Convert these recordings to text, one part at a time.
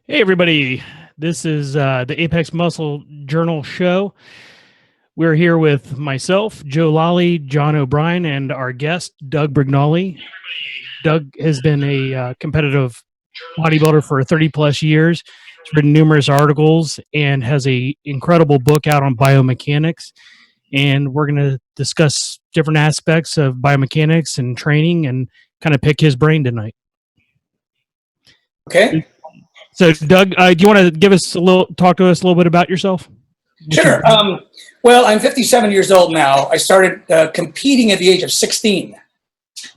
Hey, everybody. This is the Apex Muscle Journal show. We're here with myself, Joe Lally, John O'Brien, and our guest, Doug Brignole. Doug has been a competitive bodybuilder for 30 plus years. He's written numerous articles and has a incredible book out on biomechanics. And we're going to discuss different aspects of biomechanics and training and kind of pick his brain tonight. Okay. So, Doug, do you want to talk to us a little bit about yourself? Sure. Well, I'm 57 years old now. I started competing at the age of 16,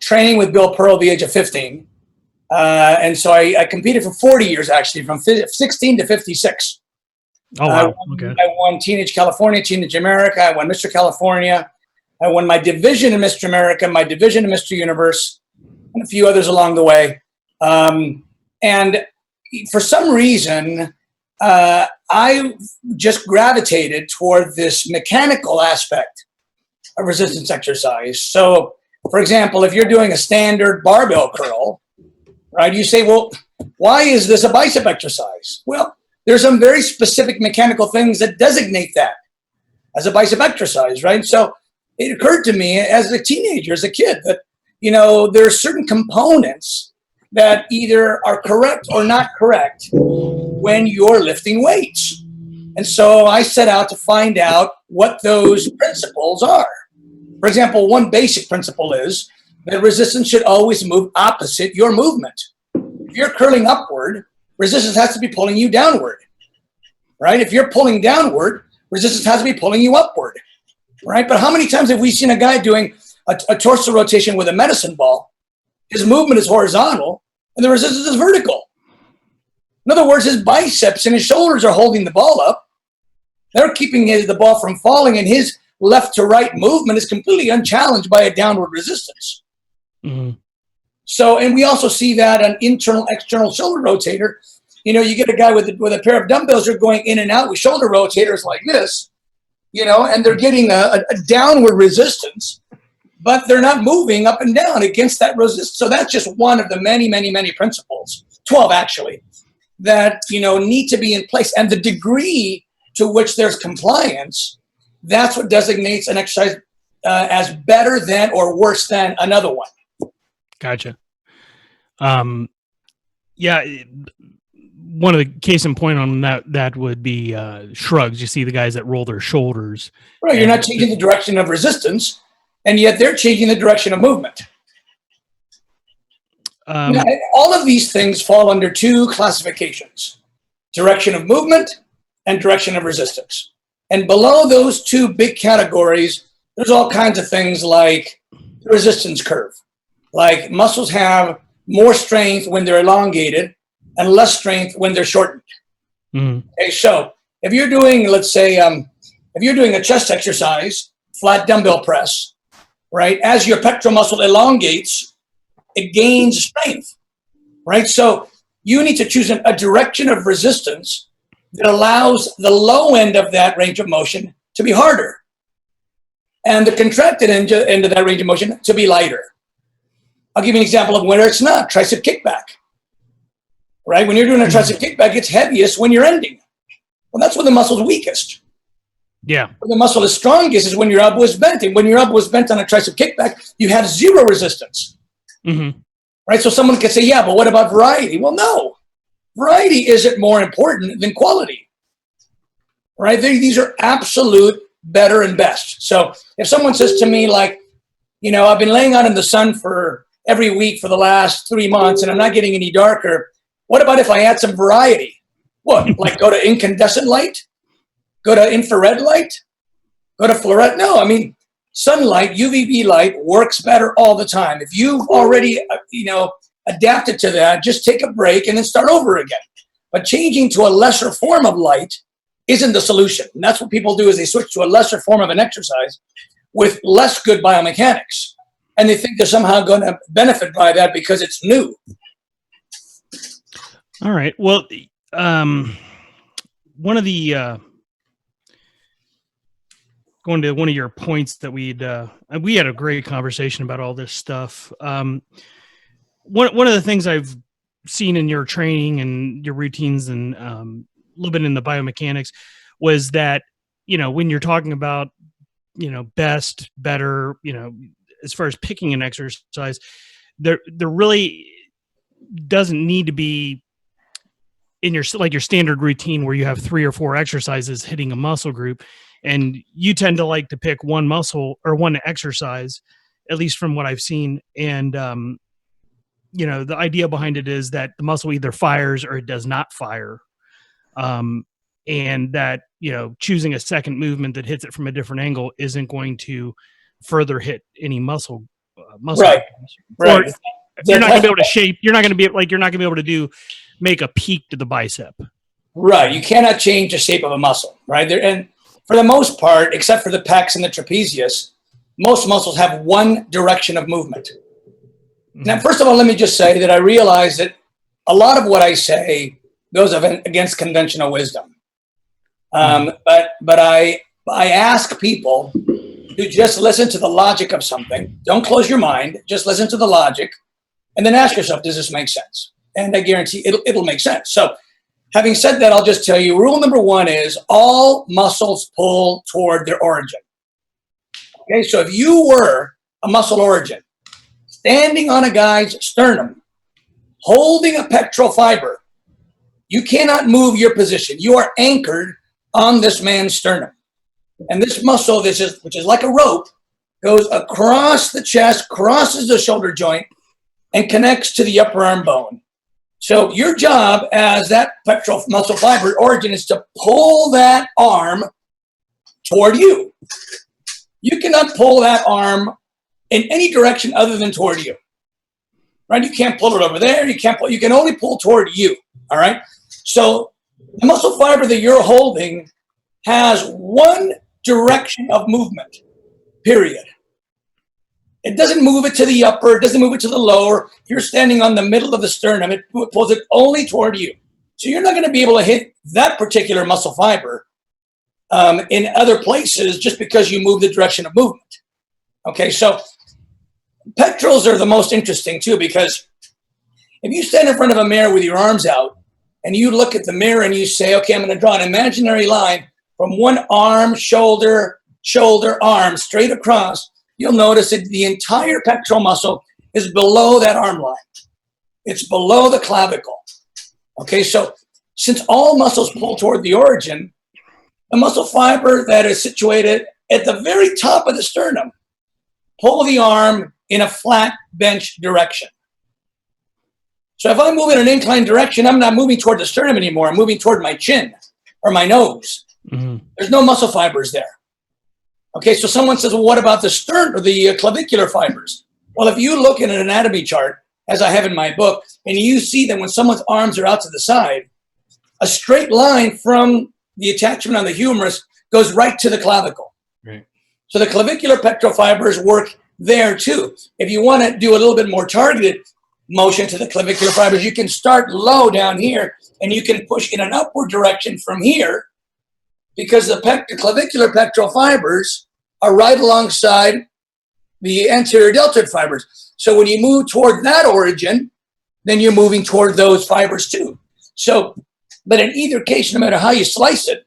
training with Bill Pearl at the age of 15. And so I competed for 40 years, actually, from 16 to 56. Oh, wow. I won Teenage California, Teenage America. I won Mr. California. I won my division in Mr. America, my division in Mr. Universe, and a few others along the way. And for some reason, I just gravitated toward this mechanical aspect of resistance exercise. So, for example, if you're doing a standard barbell curl, right, you say, well, why is this a bicep exercise? Well, there's some very specific mechanical things that designate that as a bicep exercise, right? So it occurred to me as a teenager, as a kid, that, there are certain components that either are correct or not correct when you're lifting weights. And so I set out to find out what those principles are. For example, one basic principle is that resistance should always move opposite your movement. If you're curling upward, resistance has to be pulling you downward, right? If you're pulling downward, resistance has to be pulling you upward, right? But how many times have we seen a guy doing a torso rotation with a medicine ball? His movement is horizontal, and the resistance is vertical. In other words, his biceps and his shoulders are holding the ball up. They're keeping the ball from falling, and his left to right movement is completely unchallenged by a downward resistance. Mm-hmm. So, and we also see that on internal, external shoulder rotator. You get a guy with a pair of dumbbells, they're going in and out with shoulder rotators like this, and they're getting a downward resistance, but they're not moving up and down against that resistance. So that's just one of the many, many, many principles, 12 actually, that, need to be in place. And the degree to which there's compliance, that's what designates an exercise as better than or worse than another one. Gotcha. Yeah. One of the case in point on that would be shrugs. You see the guys that roll their shoulders. Right. You're not changing the direction of resistance, and yet they're changing the direction of movement. Now, all of these things fall under two classifications: direction of movement and direction of resistance. And below those two big categories, there's all kinds of things like the resistance curve. Like muscles have more strength when they're elongated and less strength when they're shortened. Mm-hmm. Okay, so if you're doing, let's say, if you're doing a chest exercise, flat dumbbell press, right? As your pectoral muscle elongates, it gains strength, right? So you need to choose a direction of resistance that allows the low end of that range of motion to be harder and the contracted end of that range of motion to be lighter. I'll give you an example of where it's not. Tricep kickback, right? When you're doing a tricep kickback, it's heaviest when you're ending. Well, that's when the muscle's weakest. Yeah. When the muscle is strongest is when your elbow is bent. And when your elbow is bent on a tricep kickback, you have zero resistance. Mm-hmm. Right? So someone could say, yeah, but what about variety? Well, no. Variety isn't more important than quality. Right? These are absolute better and best. So if someone says to me, like, I've been laying out in the sun for every week for the last 3 months and I'm not getting any darker, what about if I add some variety? What, like go to incandescent light? Go to infrared light? Go to fluorescent? No, I mean, sunlight, UVB light works better all the time. If you've already, adapted to that, just take a break and then start over again. But changing to a lesser form of light isn't the solution. And that's what people do, is they switch to a lesser form of an exercise with less good biomechanics. And they think they're somehow going to benefit by that because it's new. All right. Well, one of the going to one of your points that we had a great conversation about all this stuff. One of the things I've seen in your training and your routines and a little bit in the biomechanics was that, when you're talking about, best, better, as far as picking an exercise, there really doesn't need to be in your standard routine where you have 3 or 4 exercises hitting a muscle group, and you tend to like to pick one muscle or one exercise, at least from what I've seen. And, the idea behind it is that the muscle either fires or it does not fire. And that, choosing a second movement that hits it from a different angle isn't going to further hit any muscle. Right. Or you're not going to be able to shape. You're not going to be able to make a peak to the bicep. Right. You cannot change the shape of a muscle, right? And for the most part, except for the pecs and the trapezius, most muscles have one direction of movement. Mm-hmm. Now, first of all, let me just say that I realize that a lot of what I say goes against conventional wisdom. But I ask people to just listen to the logic of something. Don't close your mind. Just listen to the logic, and then ask yourself, does this make sense? And I guarantee it'll make sense. So having said that, I'll just tell you, rule number 1 is all muscles pull toward their origin. Okay, so if you were a muscle origin, standing on a guy's sternum, holding a pectoral fiber, you cannot move your position. You are anchored on this man's sternum. And this muscle, which is like a rope, goes across the chest, crosses the shoulder joint, and connects to the upper arm bone. So your job as that pectoral muscle fiber origin is to pull that arm toward you. You cannot pull that arm in any direction other than toward you. Right? You can't pull it over there. You can only pull toward you. All right? So the muscle fiber that you're holding has one direction of movement, period. It doesn't move it to the upper, it doesn't move it to the lower. If you're standing on the middle of the sternum, it pulls it only toward you. So you're not going to be able to hit that particular muscle fiber in other places just because you move the direction of movement. Okay, so pectorals are the most interesting too, because if you stand in front of a mirror with your arms out and you look at the mirror and you say, okay, I'm going to draw an imaginary line from one arm, shoulder, arm, straight across, you'll notice that the entire pectoral muscle is below that arm line. It's below the clavicle. Okay, so since all muscles pull toward the origin, the muscle fiber that is situated at the very top of the sternum pull the arm in a flat bench direction. So if I move in an inclined direction, I'm not moving toward the sternum anymore. I'm moving toward my chin or my nose. Mm-hmm. There's no muscle fibers there. Okay, so someone says, well, what about the sternum or the clavicular fibers? Well, if you look at an anatomy chart, as I have in my book, and you see that when someone's arms are out to the side, a straight line from the attachment on the humerus goes right to the clavicle. Right. So the clavicular pectoral fibers work there too. If you want to do a little bit more targeted motion to the clavicular fibers, you can start low down here and you can push in an upward direction from here, because the clavicular pectoral fibers are right alongside the anterior deltoid fibers. So when you move toward that origin, then you're moving toward those fibers too. So, but in either case, no matter how you slice it,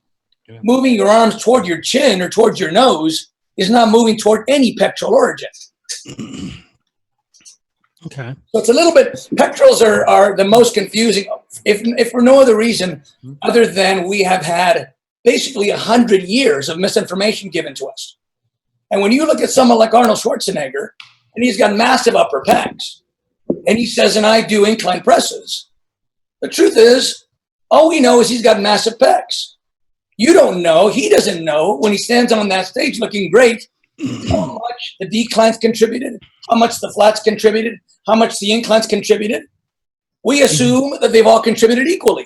moving your arms toward your chin or towards your nose is not moving toward any pectoral origin. Okay. So it's a little bit, pectorals are the most confusing, if for no other reason other than we have had basically 100 years of misinformation given to us. And when you look at someone like Arnold Schwarzenegger, and he's got massive upper pecs, and he says, and I do incline presses, the truth is, all we know is he's got massive pecs. You don't know, he doesn't know, when he stands on that stage looking great, how much the declines contributed, how much the flats contributed, how much the inclines contributed. We assume that they've all contributed equally.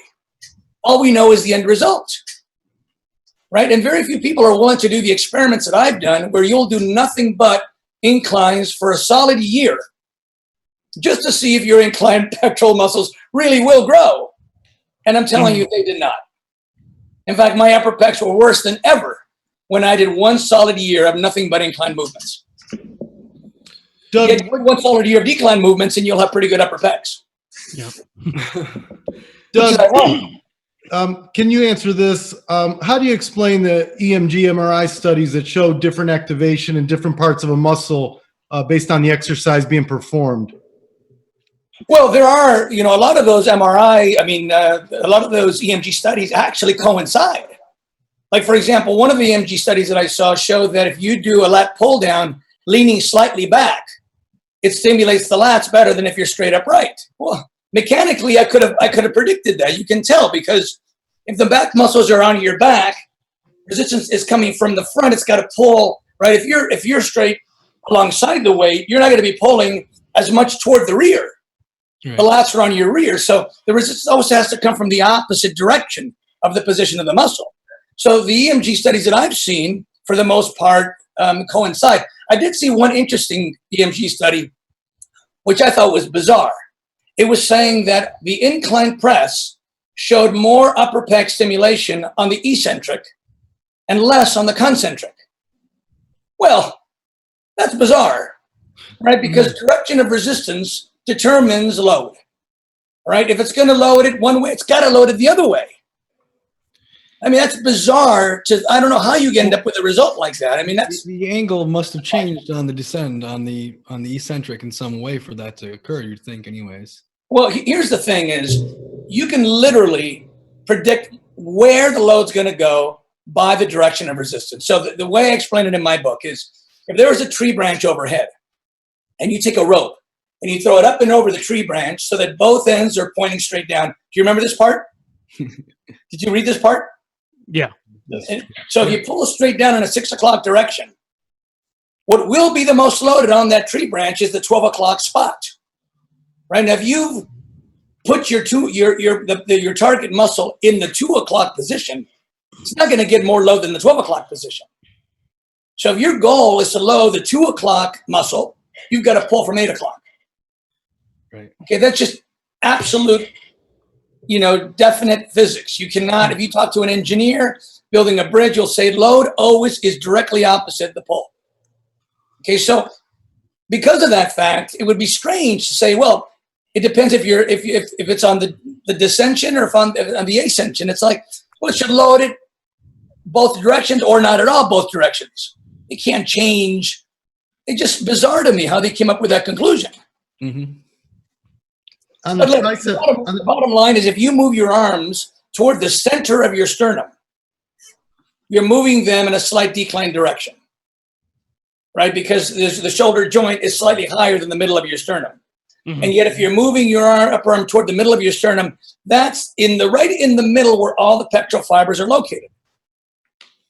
All we know is the end result. Right? And very few people are willing to do the experiments that I've done, where you'll do nothing but inclines for a solid year just to see if your inclined pectoral muscles really will grow. And I'm telling you, they did not. In fact, my upper pecs were worse than ever when I did one solid year of nothing but incline movements. Doug, get one solid year of decline movements and you'll have pretty good upper pecs. Yeah. Doug, can you answer this? How do you explain the EMG MRI studies that show different activation in different parts of a muscle based on the exercise being performed? Well, there are, a lot of those MRI, a lot of those EMG studies actually coincide. Like, for example, one of the EMG studies that I saw showed that if you do a lat pull down leaning slightly back, it stimulates the lats better than if you're straight upright. Well, mechanically, I could have predicted that. You can tell, because if the back muscles are on your back, resistance is coming from the front. It's got to pull, right? If you're straight alongside the weight, you're not going to be pulling as much toward the rear. Right. The lats are on your rear. So the resistance also has to come from the opposite direction of the position of the muscle. So the EMG studies that I've seen, for the most part, coincide. I did see one interesting EMG study, which I thought was bizarre. It was saying that the incline press showed more upper pec stimulation on the eccentric and less on the concentric. Well, that's bizarre, right? Because direction of resistance determines load, right? If it's going to load it one way, it's got to load it the other way. I mean, that's bizarre. I don't know how you end up with a result like that. I mean, that's the angle must have changed on the descend on the eccentric in some way for that to occur. You'd think, anyways. Well, here's the thing: is you can literally predict where the load's going to go by the direction of resistance. So the way I explain it in my book is, if there was a tree branch overhead, and you take a rope and you throw it up and over the tree branch so that both ends are pointing straight down. Do you remember this part? Did you read this part? Yeah. And so if you pull straight down in a 6 o'clock direction, what will be the most loaded on that tree branch is the 12 o'clock spot, right? Now, if you put your target muscle in the 2 o'clock position, it's not going to get more load than the 12 o'clock position. So if your goal is to load the 2 o'clock muscle, you've got to pull from 8 o'clock. Right. Okay, that's just absolute, definite physics. You cannot, if you talk to an engineer building a bridge, you'll say load always is directly opposite the pull. Okay, so because of that fact, it would be strange to say, well, it depends if it's on the descension or if on the ascension. It's like, well, it should load it both directions or not at all both directions. It can't change. It's just bizarre to me how they came up with that conclusion. Mm-hmm. But look, the bottom line is, if you move your arms toward the center of your sternum, you're moving them in a slight decline direction, right? Because the shoulder joint is slightly higher than the middle of your sternum. Mm-hmm. And yet if you're moving your upper arm toward the middle of your sternum, that's right in the middle where all the pectoral fibers are located.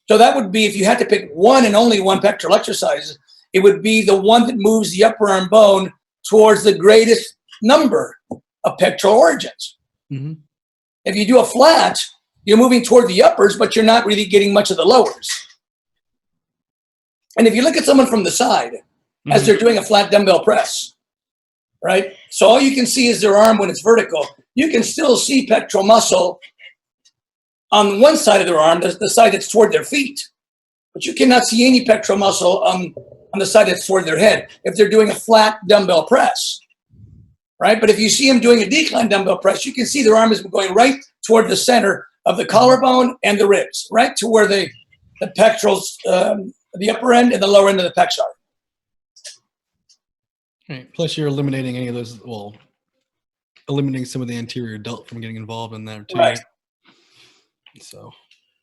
So that would be, if you had to pick one and only one pectoral exercise, it would be the one that moves the upper arm bone towards the greatest number of pectoral origins. Mm-hmm. If you do a flat, you're moving toward the uppers, but you're not really getting much of the lowers. And if you look at someone from the side, mm-hmm. as they're doing a flat dumbbell press, right? So all you can see is their arm when it's vertical. You can still see pectoral muscle on one side of their arm, the side that's toward their feet. But you cannot see any pectoral muscle on the side that's toward their head if they're doing a flat dumbbell press, right? But if you see them doing a decline dumbbell press, you can see their arm is going right toward the center of the collarbone and the ribs, right to where the pectorals, the upper end and the lower end of the pecs are. Right. Plus, you're eliminating any of those. Well, eliminating some of the anterior delt from getting involved in there too. Right. So,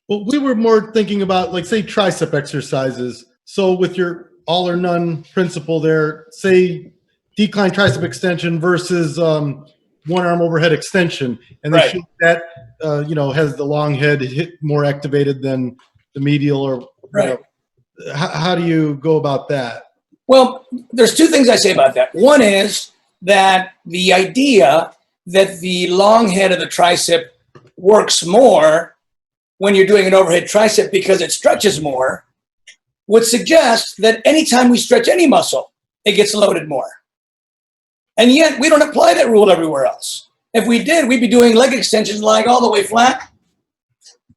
well, we were more thinking about, like, say, tricep exercises. So with your all or none principle there, say decline tricep extension versus one arm overhead extension, and they show that has the long head hit more activated than the medial, or how do you go about that? Well, there's two things I say about that. One is that the idea that the long head of the tricep works more when you're doing an overhead tricep because it stretches more would suggest that anytime we stretch any muscle, it gets loaded more. And yet we don't apply that rule everywhere else. If we did, we'd be doing leg extensions lying all the way flat,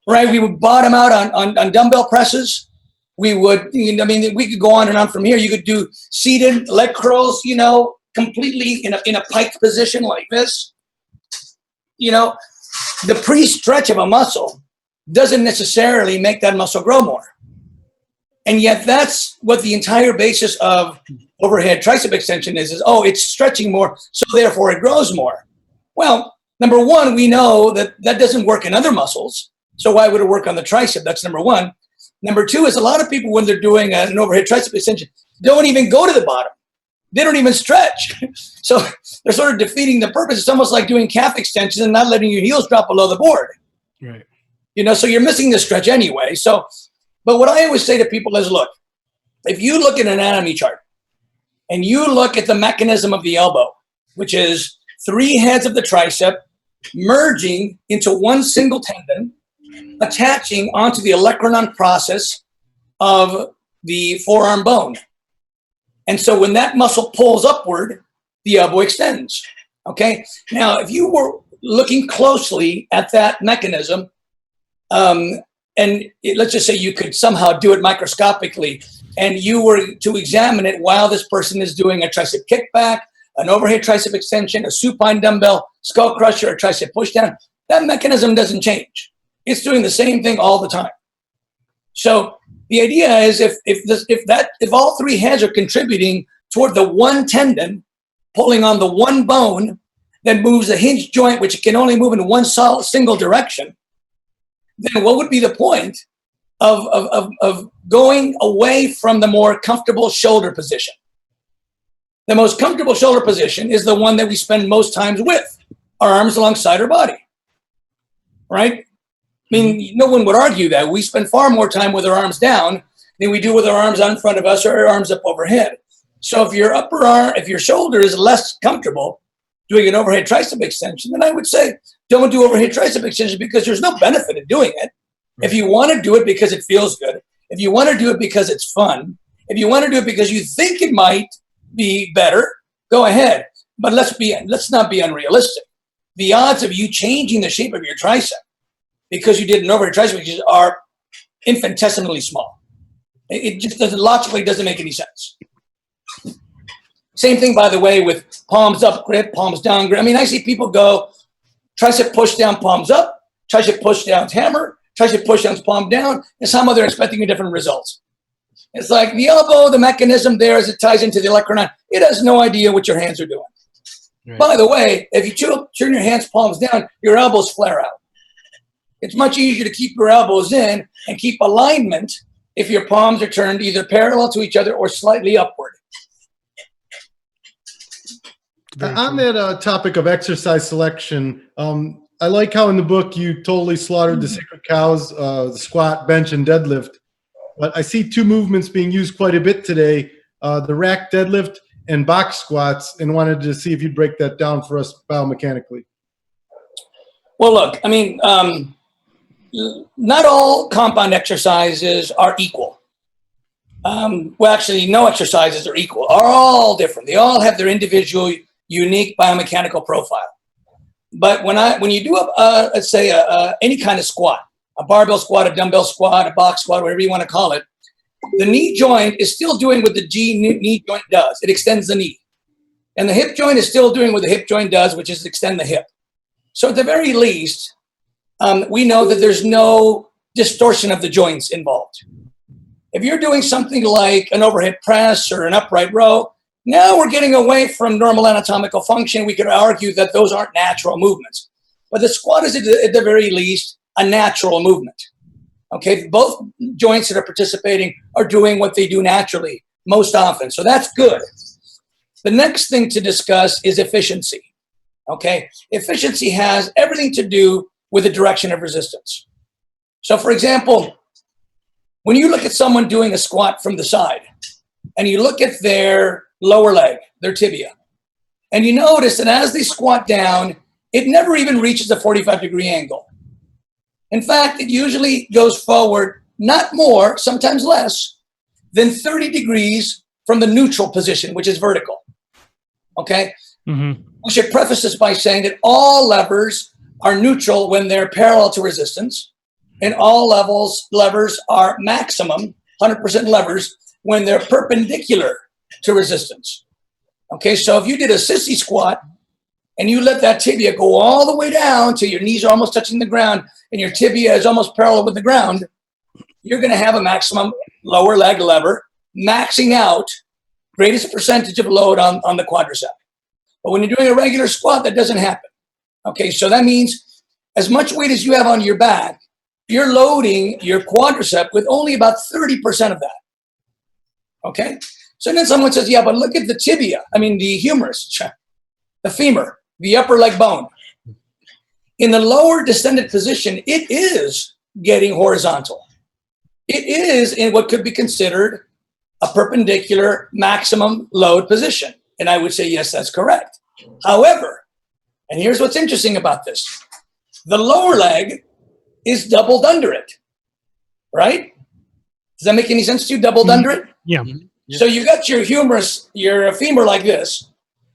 right? We would bottom out on dumbbell presses. We would, we could go on and on from here. You could do seated leg curls, completely in a pike position like this. the pre-stretch of a muscle doesn't necessarily make that muscle grow more. And yet that's what the entire basis of overhead tricep extension is, it's stretching more, so therefore it grows more. Well, number one, we know that doesn't work in other muscles. So why would it work on the tricep? That's number one. Number two is a lot of people, when they're doing an overhead tricep extension, don't even go to the bottom. They don't even stretch. So they're sort of defeating the purpose. It's almost like doing calf extensions and not letting your heels drop below the board. Right. So you're missing the stretch anyway. But what I always say to people is, look, if you look at an anatomy chart and you look at the mechanism of the elbow, which is 3 heads of the tricep merging into one single tendon, attaching onto the olecranon process of the forearm bone. And so when that muscle pulls upward, the elbow extends. Okay. Now, if you were looking closely at that mechanism, let's just say you could somehow do it microscopically, and you were to examine it while this person is doing a tricep kickback, an overhead tricep extension, a supine dumbbell, skull crusher, or tricep pushdown, that mechanism doesn't change. It's doing the same thing all the time. So the idea is if all 3 heads are contributing toward the one tendon, pulling on the one bone that moves the hinge joint, which can only move in one single direction, then what would be the point of going away from the more comfortable shoulder position? The most comfortable shoulder position is the one that we spend most times with, our arms alongside our body, right? I mean, no one would argue that. We spend far more time with our arms down than we do with our arms in front of us or our arms up overhead. So if your shoulder is less comfortable doing an overhead tricep extension, then I would say don't do overhead tricep extension, because there's no benefit in doing it. Right. If you want to do it because it feels good, if you want to do it because it's fun, if you want to do it because you think it might be better, go ahead. But let's not be unrealistic. The odds of you changing the shape of your tricep because you did an overhead tricep extension are infinitesimally small. It just logically doesn't make any sense. Same thing, by the way, with palms up grip, palms down grip. I mean, I see people go tricep push down, palms up, tricep push down, hammer, tricep push down, palm down, and somehow they're expecting a different results. It's like the elbow, the mechanism there as it ties into the olecranon, it has no idea what your hands are doing. Right. By the way, if you turn your hands palms down, your elbows flare out. It's much easier to keep your elbows in and keep alignment if your palms are turned either parallel to each other or slightly upward. On that topic of exercise selection, I like how in the book you totally slaughtered the sacred cows, the squat, bench, and deadlift. But I see 2 movements being used quite a bit today, the rack deadlift and box squats, and wanted to see if you'd break that down for us biomechanically. Well, look, I mean, not all compound exercises are equal. Well, actually, no exercises are equal, are all different. They all have their individual, unique biomechanical profile. But when you do let's say any kind of squat, a barbell squat, a dumbbell squat, a box squat, whatever you want to call it, the knee joint is still doing what the knee joint does. It extends the knee. And the hip joint is still doing what the hip joint does, which is extend the hip. So at the very least, we know that there's no distortion of the joints involved. If you're doing something like an overhead press or an upright row, now we're getting away from normal anatomical function. We could argue that those aren't natural movements. But the squat is, at the very least, a natural movement. Okay, both joints that are participating are doing what they do naturally most often. So that's good. The next thing to discuss is efficiency. Okay, efficiency has everything to do with the direction of resistance. So for example, when you look at someone doing a squat from the side and you look at their lower leg, their tibia, and you notice that as they squat down, it never even reaches a 45-degree angle. In fact, it usually goes forward, not more, sometimes less, than 30 degrees from the neutral position, which is vertical. Okay? Mm-hmm. We should preface this by saying that all levers are neutral when they're parallel to resistance, and all levers are maximum, 100% levers, when they're perpendicular to resistance. Okay, so if you did a sissy squat and you let that tibia go all the way down till your knees are almost touching the ground and your tibia is almost parallel with the ground, you're going to have a maximum lower leg lever, maxing out greatest percentage of load on the quadricep. But when you're doing a regular squat, that doesn't happen. Okay, so that means as much weight as you have on your back, you're loading your quadricep with only about 30% of that. Okay, so then someone says, yeah, but look at the tibia. I mean, the humerus, the femur, the upper leg bone. In the lower descended position, it is getting horizontal. It is in what could be considered a perpendicular maximum load position. And I would say, yes, that's correct. However, and here's what's interesting about this. The lower leg is doubled under it, right? Does that make any sense to you, doubled under it? Yeah. So you got your humerus, your femur like this,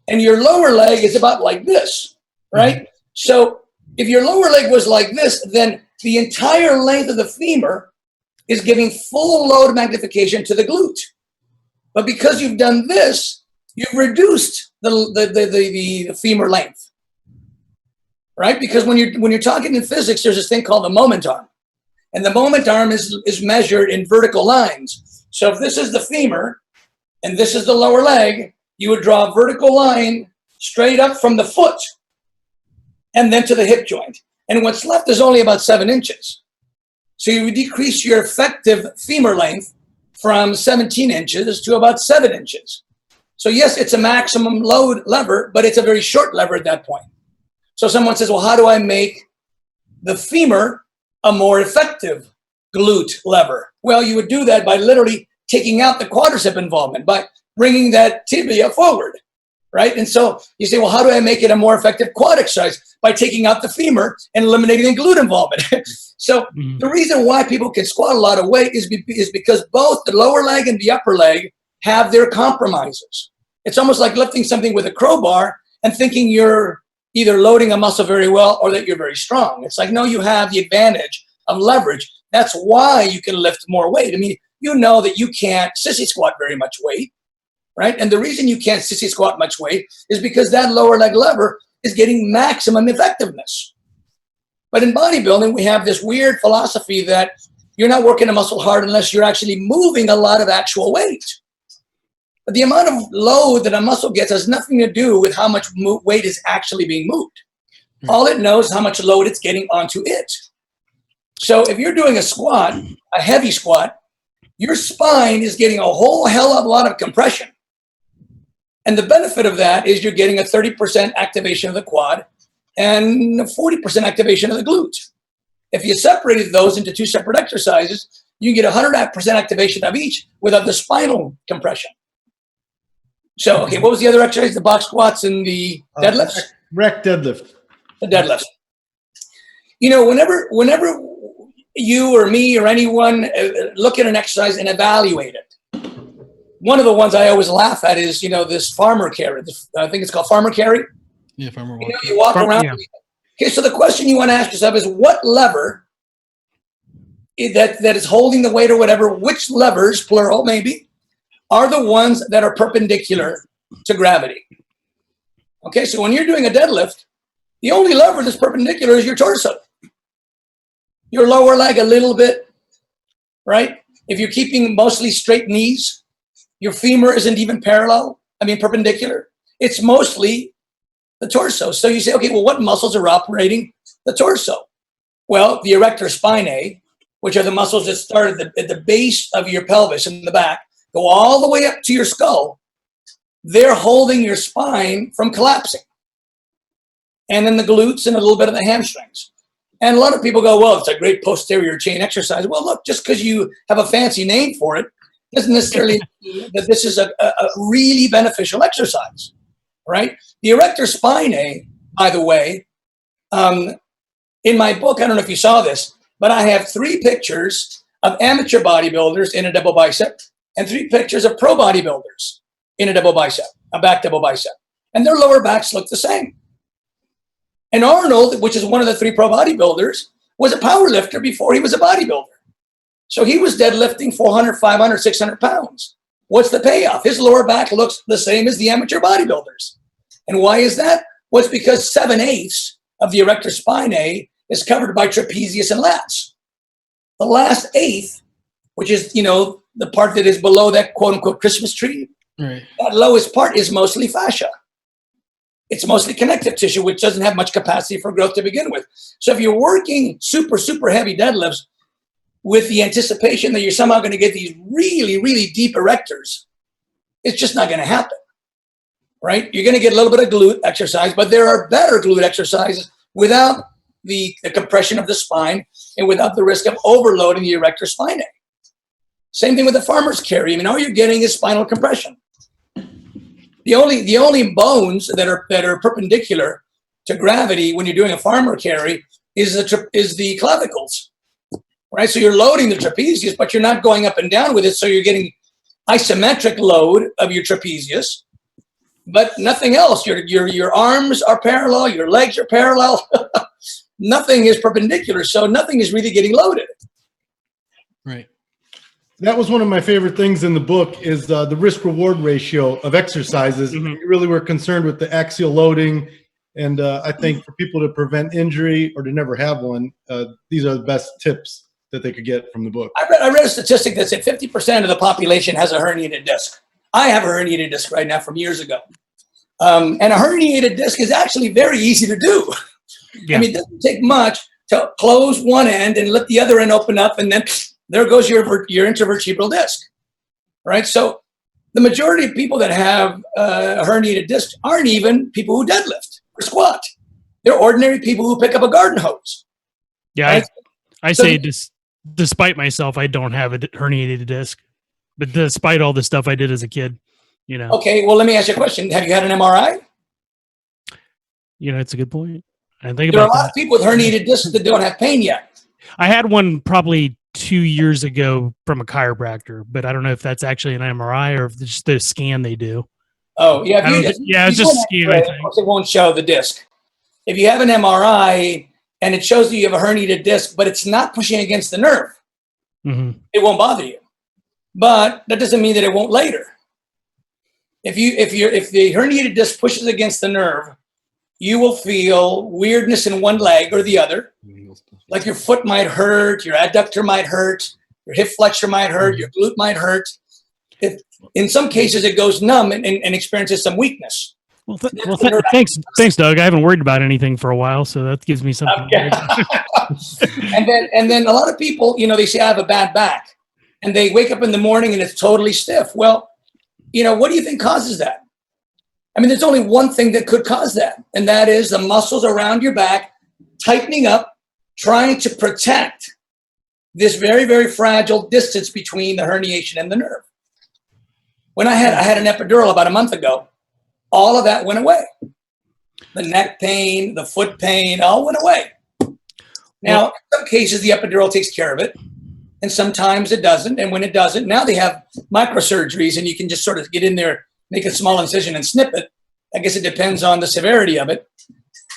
and your lower leg is about like this, right? So if your lower leg was like this, then the entire length of the femur is giving full load magnification to the glute. But because you've done this, you've reduced the femur length, right? Because when you're talking in physics, there's this thing called the moment arm. And the moment arm is measured in vertical lines. So if this is the femur and this is the lower leg, you would draw a vertical line straight up from the foot and then to the hip joint. And what's left is only about 7 inches. So you would decrease your effective femur length from 17 inches to about 7 inches. So yes, it's a maximum load lever, but it's a very short lever at that point. So someone says, well, how do I make the femur a more effective glute lever? Well, you would do that by literally taking out the quadricep involvement, by bringing that tibia forward, right? And so you say, well, how do I make it a more effective quad exercise? By taking out the femur and eliminating the glute involvement. So the reason why people can squat a lot of weight is because both the lower leg and the upper leg have their compromises. It's almost like lifting something with a crowbar and thinking you're either loading a muscle very well or that you're very strong. It's like, no, you have the advantage of leverage. That's why you can lift more weight. I mean, you know that you can't sissy squat very much weight, right? And the reason you can't sissy squat much weight is because that lower leg lever is getting maximum effectiveness. But in bodybuilding, we have this weird philosophy that you're not working a muscle hard unless you're actually moving a lot of actual weight. But the amount of load that a muscle gets has nothing to do with how much weight is actually being moved. All it knows is how much load it's getting onto it. So if you're doing a squat, a heavy squat, your spine is getting a whole hell of a lot of compression. And the benefit of that is you're getting a 30% activation of the quad and a 40% activation of the glute. If you separated those into 2 separate exercises, you can get 100% activation of each without the spinal compression. So, okay, what was the other exercise? The box squats and the deadlifts? Rack deadlift. The deadlifts. You know, whenever you or me or anyone look at an exercise and evaluate it, one of the ones I always laugh at is, you know, this farmer carry. I think it's called farmer carry. Yeah, farmer walk. You know, you walk around. Yeah. Okay, so the question you want to ask yourself is, what lever that is holding the weight or whatever, which levers, plural maybe, are the ones that are perpendicular to gravity? Okay, so when you're doing a deadlift, the only lever that's perpendicular is your torso. Your lower leg a little bit, right? If you're keeping mostly straight knees, your femur isn't even perpendicular. It's mostly the torso. So you say, okay, well, what muscles are operating the torso? Well, the erector spinae, which are the muscles that start at the base of your pelvis in the back, go all the way up to your skull. They're holding your spine from collapsing. And then the glutes and a little bit of the hamstrings. And a lot of people go, well, it's a great posterior chain exercise. Well, look, just because you have a fancy name for it doesn't necessarily mean that this is a really beneficial exercise, right? The erector spinae, by the way, in my book, I don't know if you saw this, but I have 3 pictures of amateur bodybuilders in a double bicep and 3 pictures of pro bodybuilders in a double bicep, a back double bicep. And their lower backs look the same. And Arnold, which is one of the 3 pro bodybuilders, was a power lifter before he was a bodybuilder. So he was deadlifting 400, 500, 600 pounds. What's the payoff? His lower back looks the same as the amateur bodybuilders. And why is that? Well, it's because 7/8 of the erector spinae is covered by trapezius and lats. The last eighth, which is, the part that is below that quote unquote Christmas tree, Right. that lowest part is mostly fascia. It's mostly connective tissue, which doesn't have much capacity for growth to begin with. So if you're working super, super heavy deadlifts with the anticipation that you're somehow going to get these really, really deep erectors, it's just not going to happen, right? You're going to get a little bit of glute exercise, but there are better glute exercises without the compression of the spine and without the risk of overloading the erector spinae. Same thing with the farmer's carry. I mean, all you're getting is spinal compression. The only bones that are perpendicular to gravity when you're doing a farmer carry is the clavicles, right? So you're loading the trapezius, but you're not going up and down with it. So you're getting isometric load of your trapezius, but nothing else. Your arms are parallel, your legs are parallel. Nothing is perpendicular, so nothing is really getting loaded. Right. That was one of my favorite things in the book is the risk-reward ratio of exercises. Mhm. You really were concerned with the axial loading. And I think for people to prevent injury or to never have one, these are the best tips that they could get from the book. I read a statistic that said 50% of the population has a herniated disc. I have a herniated disc right now from years ago. And a herniated disc is actually very easy to do. Yeah. I mean, it doesn't take much to close one end and let the other end open up, and then there goes your intervertebral disc, right? So the majority of people that have a herniated disc aren't even people who deadlift or squat. They're ordinary people who pick up a garden hose. Yeah, Right? I So- say despite myself, I don't have a herniated disc, but despite all the stuff I did as a kid, Okay, well, let me ask you a question. Have you had an MRI? It's a good point. I think There are a about lot that. of people with herniated discs that don't have pain yet. I had one probably 2 years ago from a chiropractor, but I don't know if that's actually an MRI or if it's just the scan they do. Oh, yeah. It's just a scan, I think. It won't show the disc. If you have an MRI and it shows that you have a herniated disc, but it's not pushing against the nerve, Hmm. it won't bother you. But that doesn't mean that it won't later. If the herniated disc pushes against the nerve, you will feel weirdness in one leg or the other. Like your foot might hurt, your adductor might hurt, your hip flexor might hurt, your glute might hurt. In some cases, it goes numb and experiences some weakness. Well, thanks, Doug. I haven't worried about anything for a while, so that gives me something. Okay. and then a lot of people, they say I have a bad back, and they wake up in the morning and it's totally stiff. Well, what do you think causes that? I mean, there's only one thing that could cause that, and that is the muscles around your back tightening up, trying to protect this very, very fragile distance between the herniation and the nerve. When I had an epidural about a month ago, all of that went away. The neck pain, the foot pain, all went away. Now, in some cases, the epidural takes care of it, and sometimes it doesn't. And when it doesn't, now they have microsurgeries, and you can just sort of get in there, make a small incision, and snip it. I guess it depends on the severity of it.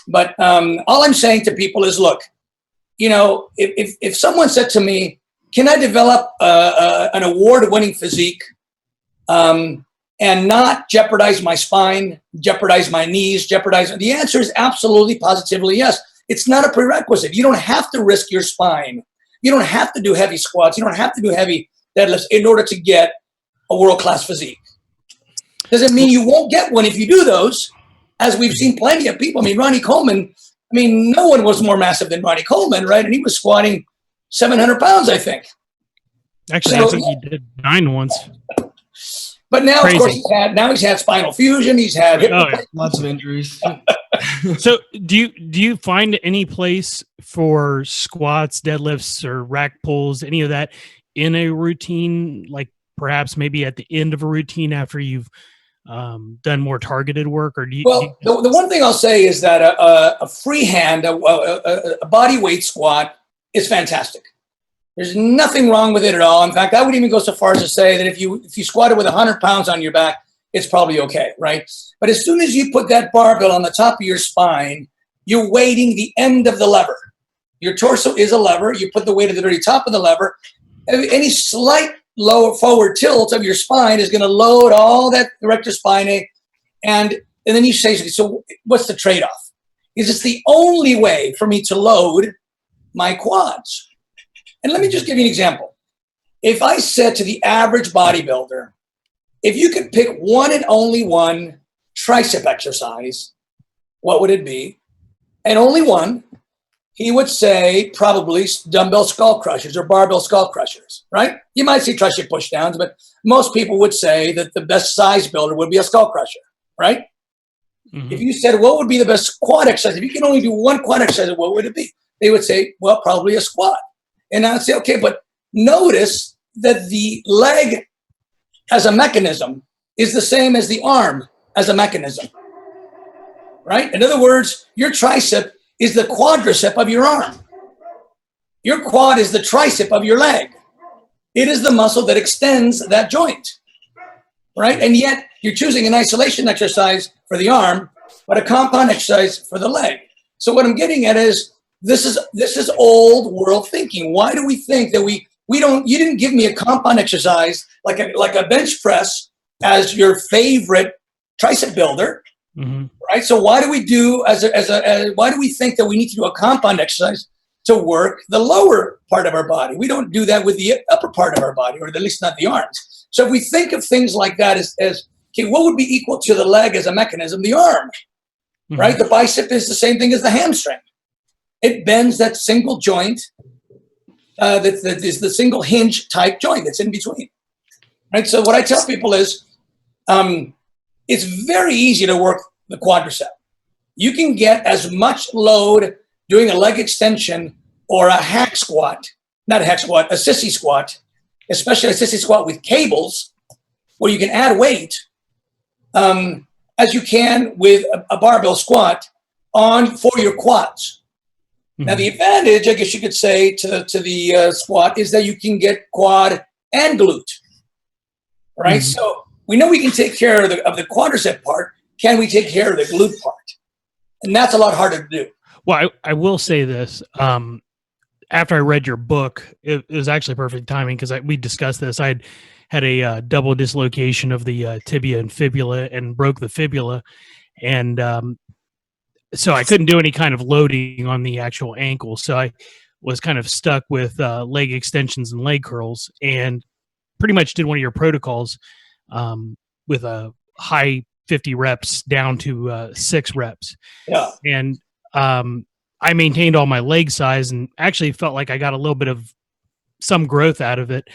But all I'm saying to people is, look, if someone said to me, can I develop an award-winning physique and not jeopardize my spine, jeopardize my knees, the answer is absolutely, positively yes. It's not a prerequisite. You don't have to risk your spine. You don't have to do heavy squats. You don't have to do heavy deadlifts in order to get a world-class physique. Doesn't mean you won't get one if you do those, as we've seen plenty of people. I mean, Ronnie Coleman, no one was more massive than Ronnie Coleman, right? And he was squatting 700 pounds, I think. Actually, So- I think he did 9 once. But now, Crazy. of course, he's had spinal fusion. He's had hip Oh, yeah. Lots of injuries. So, do you find any place for squats, deadlifts, or rack pulls, any of that, in a routine? Like perhaps maybe at the end of a routine after you've done more targeted work, or do you? Well, the one thing I'll say is that a freehand, a body weight squat is fantastic. There's nothing wrong with it at all. In fact, I would even go so far as to say that if you squatted with 100 pounds on your back, it's probably okay, right? But as soon as you put that barbell on the top of your spine, you're weighting the end of the lever. Your torso is a lever. You put the weight at the very top of the lever. Any slight lower forward tilt of your spine is going to load all that erector spinae. And And then you say, so what's the trade-off? Is it's the only way for me to load my quads. And let me just give you an example. If I said to the average bodybuilder, if you could pick one and only one tricep exercise, what would it be? And only one, he would say probably dumbbell skull crushers or barbell skull crushers, right? You might see tricep push downs, but most people would say that the best size builder would be a skull crusher, right? Mm-hmm. If you said, what would be the best quad exercise? If you can only do one quad exercise, what would it be? They would say, well, probably a squat. And I would say, okay, but notice that the leg as a mechanism is the same as the arm as a mechanism, right? In other words, your tricep is the quadricep of your arm. Your quad is the tricep of your leg. It is the muscle that extends that joint, right? And yet you're choosing an isolation exercise for the arm, but a compound exercise for the leg. So what I'm getting at is this is old world thinking. Why do we think that we don't? You didn't give me a compound exercise like a bench press as your favorite tricep builder, mm-hmm. right? So why do we do why do we think that we need to do a compound exercise to work the lower part of our body? We don't do that with the upper part of our body, or at least not the arms. So if we think of things like that as okay, what would be equal to the leg as a mechanism? The arm, mm-hmm. right? The bicep is the same thing as the hamstring. It bends that single joint that is the single hinge type joint that's in between, right? So what I tell people is it's very easy to work the quadricep. You can get as much load doing a leg extension or a hack squat, not a hack squat, a sissy squat, especially a sissy squat with cables where you can add weight as you can with a barbell squat for your quads. Mm-hmm. Now, the advantage, I guess you could say, to the squat is that you can get quad and glute, right? Mm-hmm. So we know we can take care of the quadricep part. Can we take care of the glute part? And that's a lot harder to do. Well, I will say this. After I read your book, it was actually perfect timing because we discussed this. I had a double dislocation of the tibia and fibula and broke the fibula. And so I couldn't do any kind of loading on the actual ankle. So I was kind of stuck with leg extensions and leg curls, and pretty much did one of your protocols with a high 50 reps down to 6 reps. Yeah. And I maintained all my leg size and actually felt like I got a little bit of some growth out of it,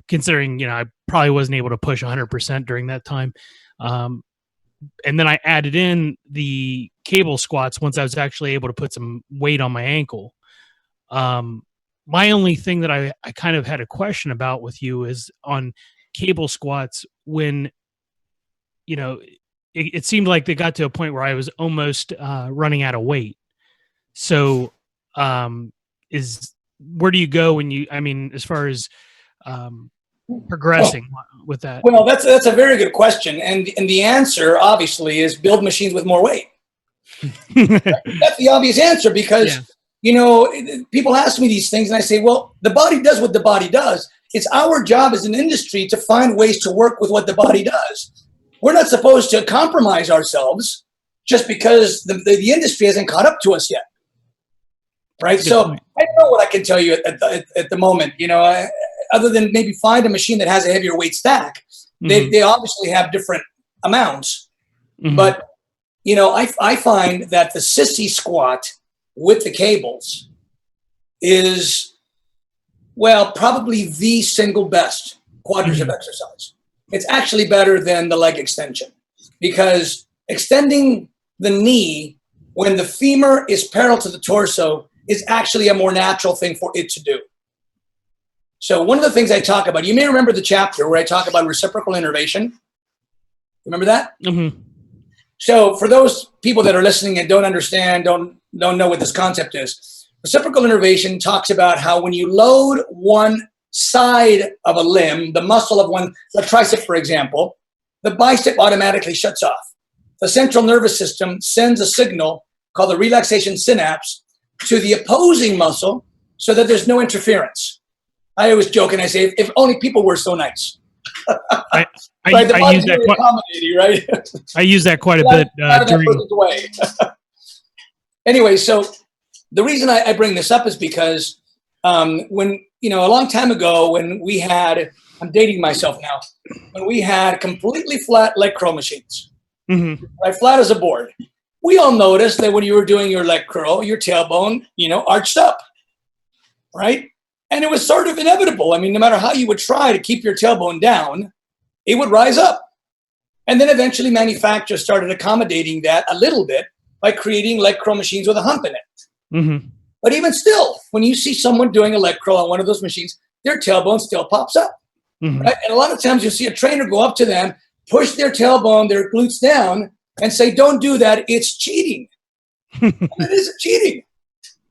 considering, I probably wasn't able to push 100% during that time. And then I added in the cable squats once I was actually able to put some weight on my ankle. My only thing that I kind of had a question about with you is on cable squats when, it seemed like they got to a point where I was almost running out of weight. So where do you go when as far as progressing with that? Well, that's a very good question. And the answer obviously is build machines with more weight. That's the obvious answer because, people ask me these things and I say, well, the body does what the body does. It's our job as an industry to find ways to work with what the body does. We're not supposed to compromise ourselves just because the industry hasn't caught up to us yet. Right. So I don't know what I can tell you at the moment, other than maybe find a machine that has a heavier weight stack. Mm-hmm. They obviously have different amounts, mm-hmm. but I find that the sissy squat with the cables is, probably the single best quadricep mm-hmm. exercise. It's actually better than the leg extension because extending the knee when the femur is parallel to the torso is actually a more natural thing for it to do. So one of the things I talk about, you may remember the chapter where I talk about reciprocal innervation. Remember that? Mm-hmm. So for those people that are listening and don't understand, don't know what this concept is, reciprocal innervation talks about how when you load one side of a limb, the muscle of one, the tricep, for example, the bicep automatically shuts off. The central nervous system sends a signal called the relaxation synapse to the opposing muscle so that there's no interference. I always joke and I say, if only people were so nice. right? The I body's use that really accommodating, right? I use that quite a Out bit of that during. person's way. Anyway, so the reason I bring this up is because when, a long time ago when we had, I'm dating myself now, when we had completely flat leg curl machines, right, flat as a board, we all noticed that when you were doing your leg curl, your tailbone, arched up, right? And it was sort of inevitable. I mean, no matter how you would try to keep your tailbone down, it would rise up. And then eventually manufacturers started accommodating that a little bit by creating leg curl machines with a hump in it. But even still, when you see someone doing a leg curl on one of those machines, their tailbone still pops up. Right? And a lot of times you'll see a trainer go up to them, push their tailbone, their glutes down, and say, don't do that. It's cheating. It isn't cheating.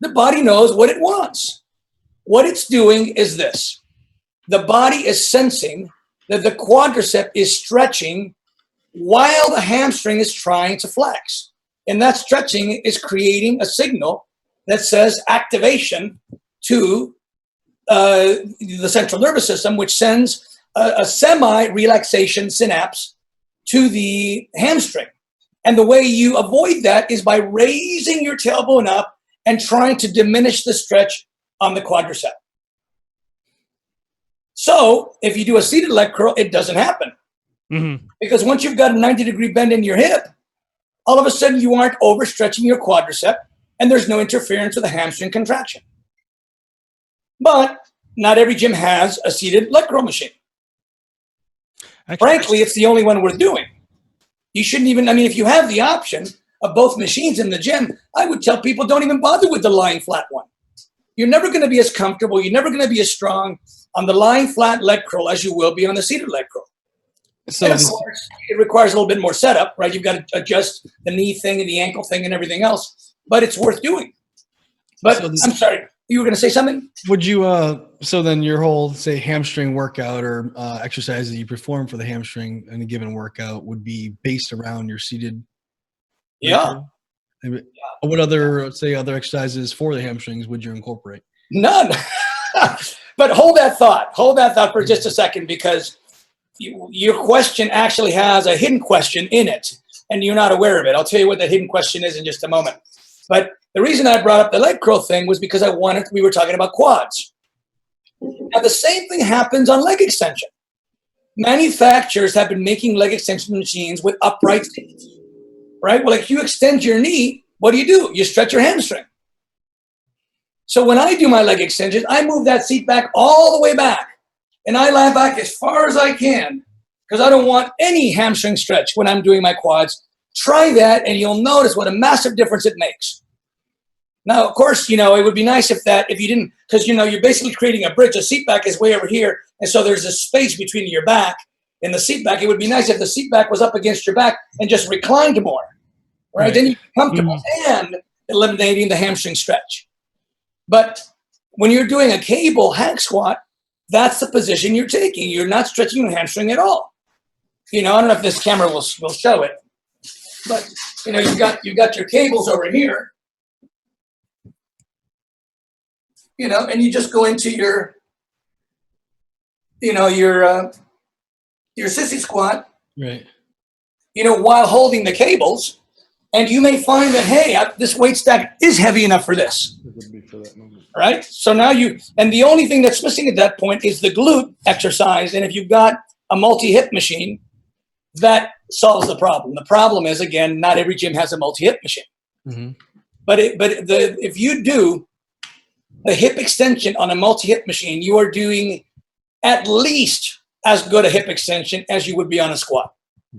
The body knows what it wants. What it's doing is this. The body is sensing that the quadricep is stretching while the hamstring is trying to flex. And that stretching is creating a signal that says activation to the central nervous system, which sends a semi-relaxation synapse to the hamstring. And the way you avoid that is by raising your tailbone up and trying to diminish the stretch on the quadricep. So if you do a seated leg curl, it doesn't happen. Because once you've got a 90-degree bend in your hip, all of a sudden you aren't overstretching your quadricep and there's no interference with the hamstring contraction. But not every gym has a seated leg curl machine. Frankly, it's the only one worth doing. You shouldn't even, if you have the option of both machines in the gym, I would tell people don't even bother with the lying flat one. You're never going to be as comfortable, you're never going to be as strong on the lying flat leg curl as you will be on the seated leg curl. So and of course, it requires a little bit more setup, right? You've got to adjust the knee thing and the ankle thing and everything else, but it's worth doing. But I'm sorry, you were going to say something? Would you, so then your whole, say, hamstring workout or exercises that you perform for the hamstring in a given workout would be based around your seated? Yeah. What other, say, other exercises for the hamstrings would you incorporate? None. But hold that thought for just a second, because your question actually has a hidden question in it, and you're not aware of it. I'll tell you what that hidden question is in just a moment. But the reason I brought up the leg curl thing was because we were talking about quads. Now, the same thing happens on leg extension. Manufacturers have been making leg extension machines with upright seats, right? Well, if you extend your knee, what do? You stretch your hamstring. So when I do my leg extensions, I move that seat back all the way back. And I lie back as far as I can because I don't want any hamstring stretch when I'm doing my quads. Try that and you'll notice what a massive difference it makes. Now, of course, it would be nice if you didn't, because, you're basically creating a bridge. The seat back is way over here. And so there's a space between your back and the seat back. It would be nice if the seat back was up against your back and just reclined more, right? Then you're comfortable and eliminating the hamstring stretch. But when you're doing a cable hack squat, that's the position you're taking. You're not stretching your hamstring at all. I don't know if this camera will show it, but you got your cables over here. And you just go into your sissy squat, right? While holding the cables, and you may find that, hey, this weight stack is heavy enough for this. It would be for that moment. Right? So now and the only thing that's missing at that point is the glute exercise. And if you've got a multi-hip machine, that solves the problem. The problem is, again, not every gym has a multi-hip machine. But if you do a hip extension on a multi-hip machine, you are doing at least as good a hip extension as you would be on a squat,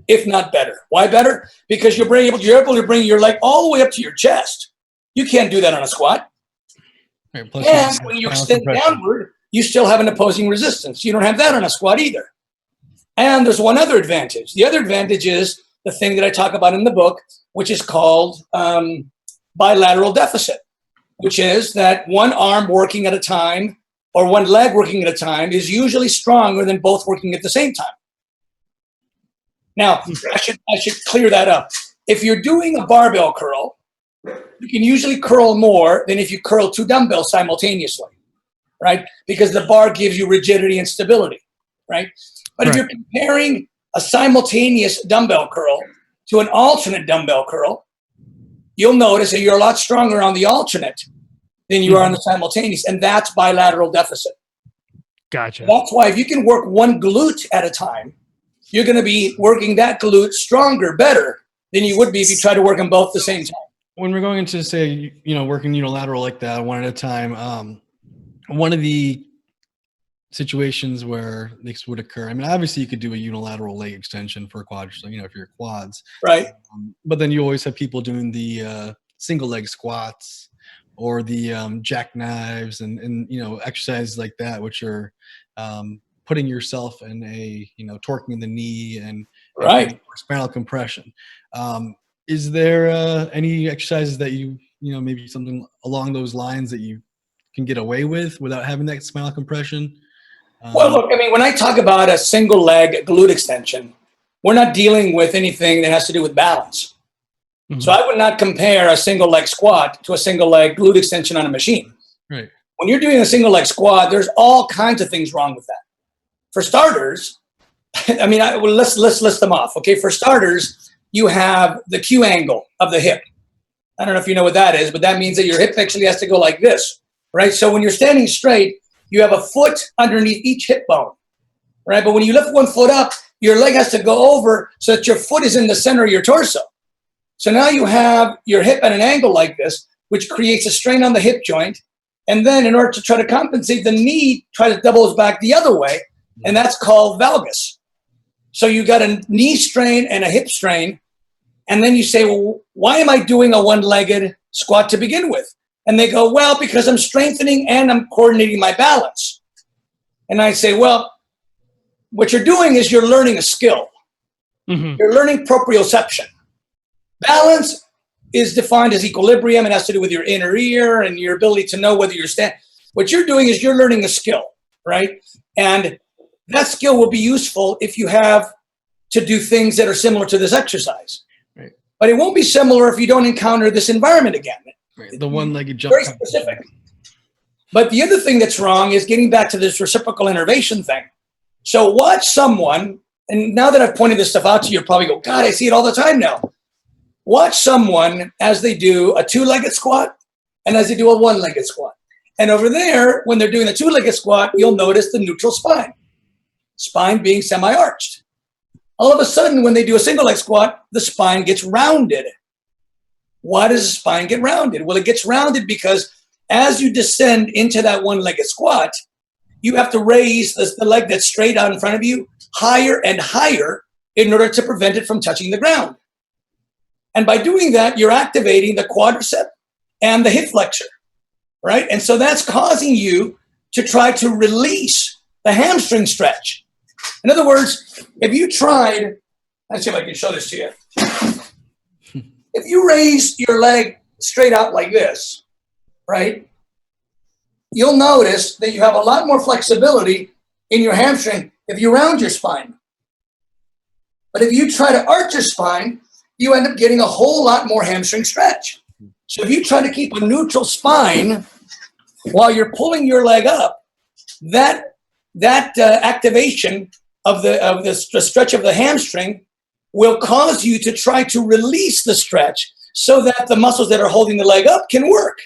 if not better. Why better? Because you're able to bring your leg all the way up to your chest. You can't do that on a squat. Right, and when you extend downward, you still have an opposing resistance. You don't have that on a squat either. And there's one other advantage. The other advantage is the thing that I talk about in the book, which is called bilateral deficit, which is that one arm working at a time or one leg working at a time is usually stronger than both working at the same time. Now, I should clear that up. If you're doing a barbell curl, you can usually curl more than if you curl two dumbbells simultaneously, right? Because the bar gives you rigidity and stability, right? But if you're comparing a simultaneous dumbbell curl to an alternate dumbbell curl, you'll notice that you're a lot stronger on the alternate than you are on the simultaneous, and that's bilateral deficit. Gotcha. That's why if you can work one glute at a time, you're going to be working that glute stronger, better than you would be if you try to work them both at the same time. When we're going into, say, working unilateral like that, one at a time, one of the situations where this would occur, I mean, obviously you could do a unilateral leg extension for quads, if you're quads. Right. But then you always have people doing the single leg squats or the jackknives and exercises like that, which are putting yourself in a, torquing the knee and right, spinal compression. Is there any exercises that maybe something along those lines that you can get away with without having that spinal compression? Well, look, I mean, when I talk about a single leg glute extension, we're not dealing with anything that has to do with balance. Mm-hmm. So I would not compare a single leg squat to a single leg glute extension on a machine. Right. When you're doing a single leg squat, there's all kinds of things wrong with that. For starters, I mean, let's list them off. Okay. For starters, you have the Q angle of the hip. I don't know if you know what that is, but that means that your hip actually has to go like this, right? So when you're standing straight, you have a foot underneath each hip bone, right? But when you lift one foot up, your leg has to go over so that your foot is in the center of your torso. So now you have your hip at an angle like this, which creates a strain on the hip joint. And then in order to try to compensate, the knee tries to doubles back the other way, and that's called valgus. So you got a knee strain and a hip strain, and then you say, well, why am I doing a one-legged squat to begin with? And they go, well, because I'm strengthening and I'm coordinating my balance. And I say, well, what you're doing is you're learning a skill. Mm-hmm. You're learning proprioception. Balance is defined as equilibrium. It has to do with your inner ear and your ability to know whether you're standing. What you're doing is you're learning a skill, right? And that skill will be useful if you have to do things that are similar to this exercise. Right. But it won't be similar if you don't encounter this environment again. Right. The one-legged jump. Very specific. But the other thing that's wrong is getting back to this reciprocal innervation thing. So watch someone, and now that I've pointed this stuff out to you, you'll probably go, God, I see it all the time now. Watch someone as they do a two-legged squat and as they do a one-legged squat. And over there, when they're doing the two-legged squat, you'll notice the neutral spine being semi-arched. All of a sudden, when they do a single-leg squat, the spine gets rounded. Why does the spine get rounded? Well, it gets rounded because as you descend into that one-legged squat, you have to raise the leg that's straight out in front of you higher and higher in order to prevent it from touching the ground. And by doing that, you're activating the quadricep and the hip flexor, right? And so that's causing you to try to release the hamstring stretch. In other words, if you tried, let's see if I can show this to you. If you raise your leg straight out like this, right, you'll notice that you have a lot more flexibility in your hamstring if you round your spine. But if you try to arch your spine, you end up getting a whole lot more hamstring stretch. So if you try to keep a neutral spine while you're pulling your leg up, that activation of the stretch of the hamstring will cause you to try to release the stretch so that the muscles that are holding the leg up can work.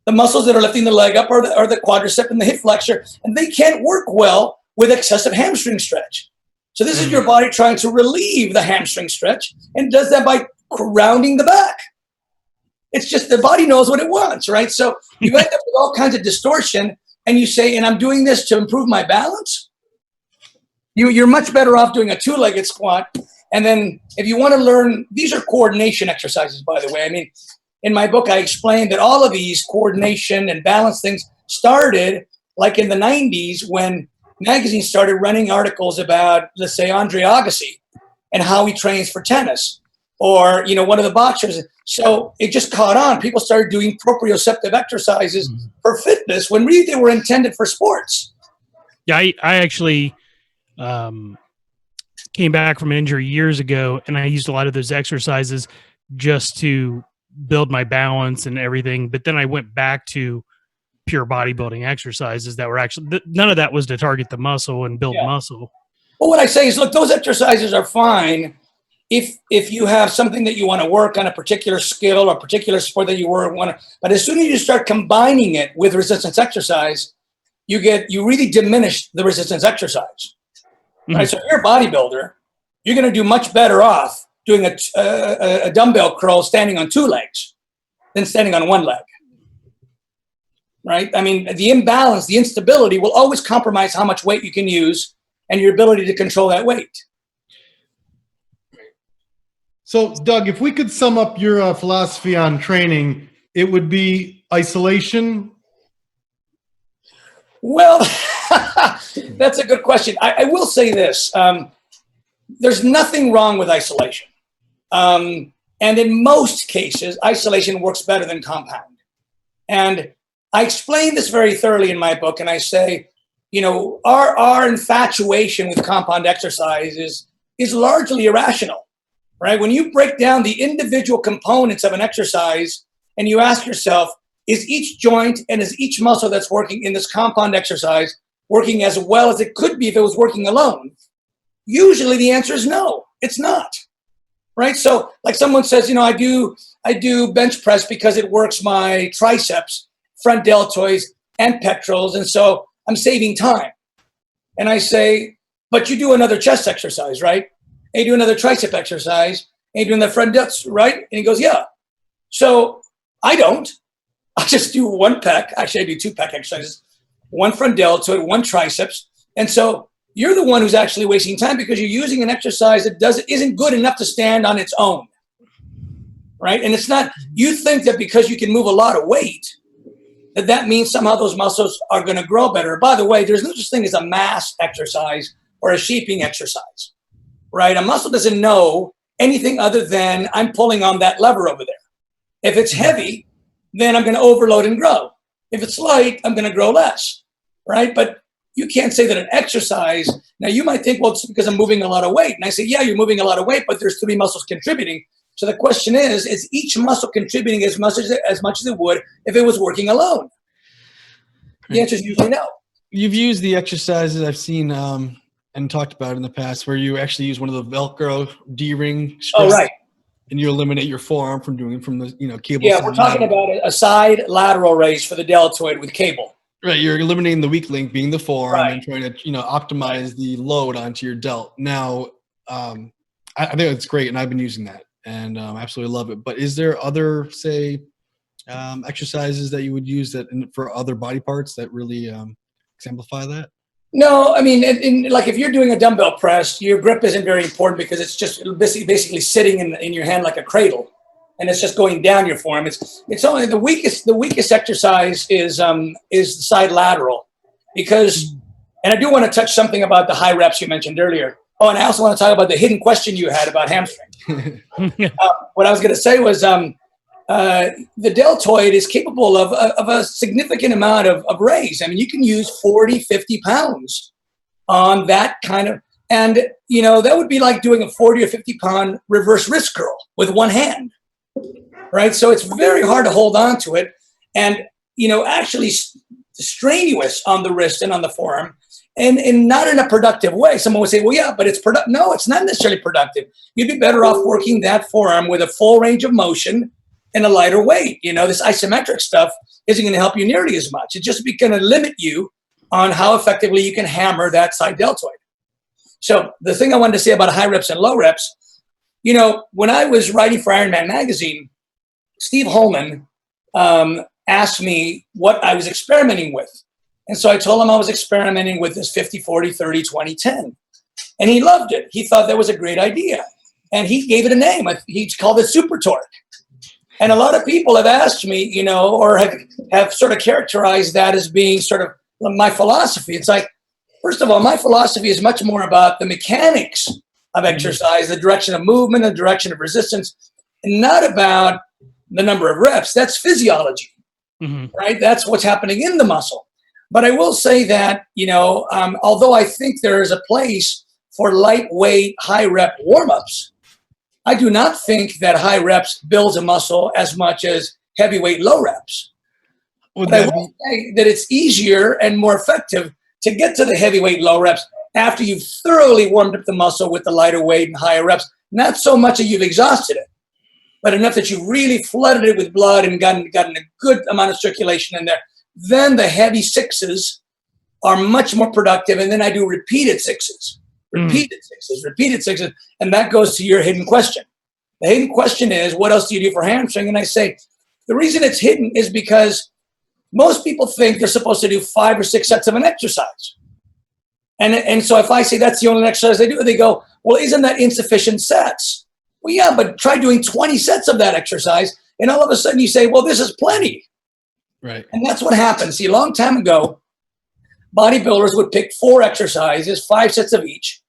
The muscles that are lifting the leg up are the quadricep and the hip flexor, and they can't work well with excessive hamstring stretch. So this is your body trying to relieve the hamstring stretch, and does that by rounding the back. It's just the body knows what it wants, right? So you end up with all kinds of distortion, and you say, and I'm doing this to improve my balance. You're much better off doing a two-legged squat. And then if you want to learn, these are coordination exercises, by the way. I mean, in my book, I explained that all of these coordination and balance things started like in the 90s when magazines started running articles about, let's say, Andre Agassi and how he trains for tennis, or, one of the boxers. So it just caught on. People started doing proprioceptive exercises for fitness when really they were intended for sports. Yeah, I actually came back from an injury years ago, and I used a lot of those exercises just to build my balance and everything. But then I went back to pure bodybuilding exercises that were actually, none of that was to target the muscle and build muscle. Well, what I say is, look, those exercises are fine if you have something that you want to work on, a particular skill or particular sport that you want to. But as soon as you start combining it with resistance exercise, you really diminish the resistance exercise. Right? So if you're a bodybuilder, you're going to do much better off doing a dumbbell curl standing on 2 legs than standing on 1 leg. Right? I mean, the imbalance, the instability will always compromise how much weight you can use and your ability to control that weight. So, Doug, if we could sum up your philosophy on training, it would be isolation. Well, that's a good question. I will say this. There's nothing wrong with isolation. And in most cases, isolation works better than compound. And I explain this very thoroughly in my book. And I say, you know, our infatuation with compound exercise is largely irrational, right? When you break down the individual components of an exercise and you ask yourself, is each joint and is each muscle that's working in this compound exercise working as well as it could be if it was working alone? Usually the answer is no, it's not, right? So like someone says, you know, I do bench press because it works my triceps, front deltoids, and pectorals, and so I'm saving time. And I say, but you do another chest exercise, right? And you do another tricep exercise, and you do the front delts, right? And he goes, yeah. So I don't. I just do 1 pec. Actually, I do 2 pec exercises, 1 front deltoid, 1 triceps. And so you're the one who's actually wasting time because you're using an exercise that isn't good enough to stand on its own, right? And it's not, you think that because you can move a lot of weight, that means somehow those muscles are going to grow better. By the way, there's no such thing as a mass exercise or a shaping exercise, right? A muscle doesn't know anything other than I'm pulling on that lever over there. If it's heavy, then I'm going to overload and grow. If it's light, I'm going to grow less, right? But you can't say that an exercise, now you might think, well, it's because I'm moving a lot of weight. And I say, yeah, you're moving a lot of weight, but there's 3 muscles contributing. So the question is each muscle contributing as much as it would if it was working alone? The answer is usually no. You've used the exercises I've seen and talked about in the past where you actually use one of the Velcro D-ring strips. Oh, right. And you eliminate your forearm from doing from the cable. Yeah, we're talking about a side lateral raise for the deltoid with cable. Right, you're eliminating the weak link being the forearm Right. and trying to optimize the load onto your delt. Now, I think it's great, and I've been using that and absolutely love it. But is there other, say, exercises that you would use that for other body parts that really exemplify that? No, I mean, like if you're doing a dumbbell press, your grip isn't very important because it's just basically sitting in your hand like a cradle, and it's just going down your forearm. It's only the weakest exercise is the side lateral, because, and I do want to touch something about the high reps you mentioned earlier. Oh, and I also want to talk about the hidden question you had about hamstring. What I was going to say was the deltoid is capable of a significant amount of raise. I mean, you can use 40, 50 pounds on that kind of, and, that would be like doing a 40 or 50 pound reverse wrist curl with one hand, right? So it's very hard to hold on to it and, actually strenuous on the wrist and on the forearm. And not in a productive way. Someone would say, well, yeah, but it's productive. No, it's not necessarily productive. You'd be better off working that forearm with a full range of motion and a lighter weight. This isometric stuff isn't going to help you nearly as much. It's just going to limit you on how effectively you can hammer that side deltoid. So the thing I wanted to say about high reps and low reps, when I was writing for Ironman magazine, Steve Holman asked me what I was experimenting with. And so I told him I was experimenting with this 50, 40, 30, 20, 10. And he loved it. He thought that was a great idea. And he gave it a name. He called it Super Torque. And a lot of people have asked me, or have sort of characterized that as being sort of my philosophy. It's like, first of all, my philosophy is much more about the mechanics of exercise, the direction of movement, the direction of resistance, and not about the number of reps. That's physiology, right? That's what's happening in the muscle. But I will say that, although I think there is a place for lightweight, high rep warm-ups, I do not think that high reps builds a muscle as much as heavyweight low reps. But I will say that it's easier and more effective to get to the heavyweight low reps after you've thoroughly warmed up the muscle with the lighter weight and higher reps. Not so much that you've exhausted it, but enough that you've really flooded it with blood and gotten a good amount of circulation in there. Then the heavy sixes are much more productive. And then I do repeated sixes, repeated sixes. And that goes to your hidden question. The hidden question is, what else do you do for hamstring? And I say, the reason it's hidden is because most people think they're supposed to do 5 or 6 sets of an exercise. And so if I say that's the only exercise they do, they go, well, isn't that insufficient sets? Well, yeah, but try doing 20 sets of that exercise. And all of a sudden you say, well, this is plenty. Right. And that's what happened. See, a long time ago, bodybuilders would pick 4 exercises, 5 sets of each,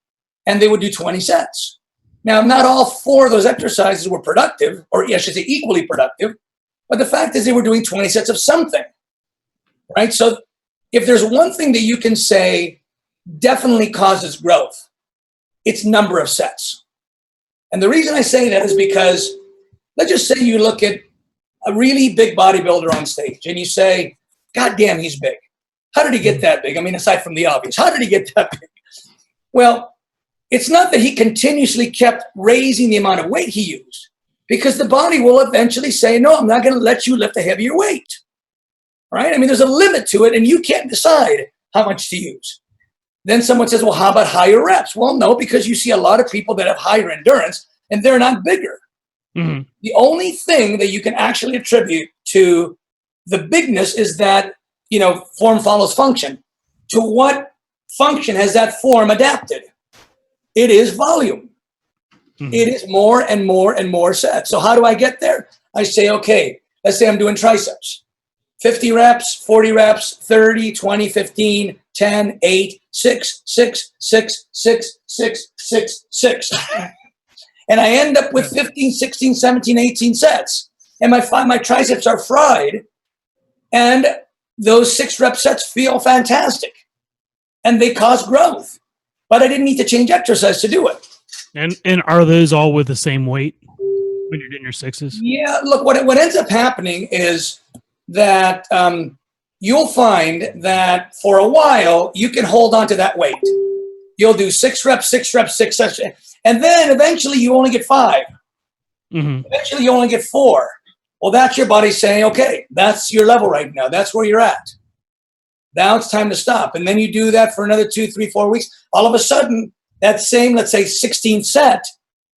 and they would do 20 sets. Now, not all 4 of those exercises were productive, or I should say equally productive, but the fact is they were doing 20 sets of something, right? So if there's one thing that you can say definitely causes growth, it's number of sets. And the reason I say that is because, let's just say you look at a really big bodybuilder on stage and you say, God damn, he's big. How did he get that big? I mean, aside from the obvious, how did he get that big? Well, it's not that he continuously kept raising the amount of weight he used, because the body will eventually say, no, I'm not going to let you lift a heavier weight, right? I mean, there's a limit to it, and you can't decide how much to use. Then someone says, well, how about higher reps? Well, no, because you see a lot of people that have higher endurance, and they're not bigger. Mm-hmm. The only thing that you can actually attribute to the bigness is that, form follows function. To what function has that form adapted? It is volume. Mm-hmm. It is more and more and more sets. So how do I get there? I say, okay, let's say I'm doing triceps. 50 reps, 40 reps, 30, 20, 15, 10, 8, 6, 6, 6, 6, 6, 6, 6. And I end up with 15, 16, 17, 18 sets. And my triceps are fried. And those 6 rep sets feel fantastic. And they cause growth. But I didn't need to change exercise to do it. And are those all with the same weight when you're doing your 6s? Yeah, look, what ends up happening is that you'll find that for a while, you can hold on to that weight. You'll do 6 reps, 6 reps, 6 sets. And then eventually you only get 5. Mm-hmm. Eventually you only get 4. Well, that's your body saying, okay, that's your level right now. That's where you're at. Now it's time to stop. And then you do that for another 2, 3, 4 weeks. All of a sudden, that same, let's say, 16th set,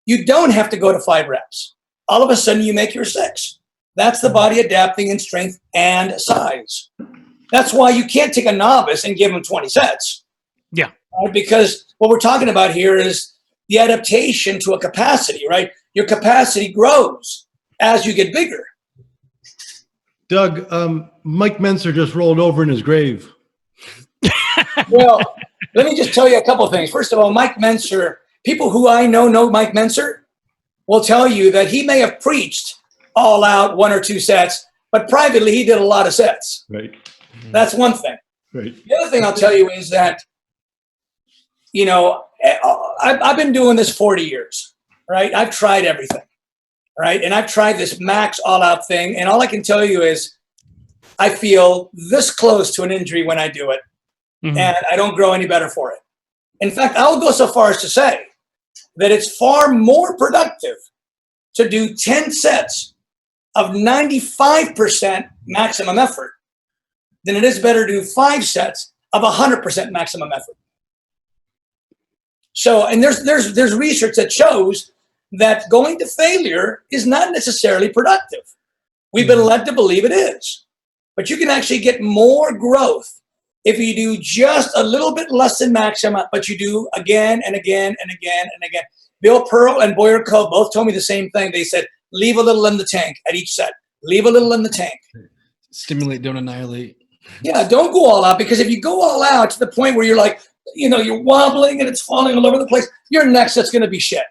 you don't have to go to 5 reps. All of a sudden, you make your 6. That's the body adapting in strength and size. That's why you can't take a novice and give him 20 sets. Yeah. Right? Because what we're talking about here is the adaptation to a capacity, right? Your capacity grows as you get bigger. Doug, Mike Menser just rolled over in his grave. Well, let me just tell you a couple of things. First of all, Mike Menser, people who I know Mike Menser, will tell you that he may have preached all out 1 or 2 sets, but privately he did a lot of sets. Right. That's one thing. Right. The other thing I'll tell you is that, I've been doing this 40 years, right? I've tried everything. Right. And I've tried this max all out thing. And all I can tell you is I feel this close to an injury when I do it. Mm-hmm. And I don't grow any better for it. In fact, I'll go so far as to say that it's far more productive to do 10 sets of 95% maximum effort than it is better to do 5 sets of 100% maximum effort. So, and there's research that shows that going to failure is not necessarily productive. We've been led to believe it is. But you can actually get more growth if you do just a little bit less than maximum, but you do again and again and again and again. Bill Pearl and Boyer Coe both told me the same thing. They said, leave a little in the tank at each set. Leave a little in the tank. Stimulate, don't annihilate. Yeah, don't go all out, because if you go all out to the point where you're like, you're wobbling and it's falling all over the place, your next set's going to be shit.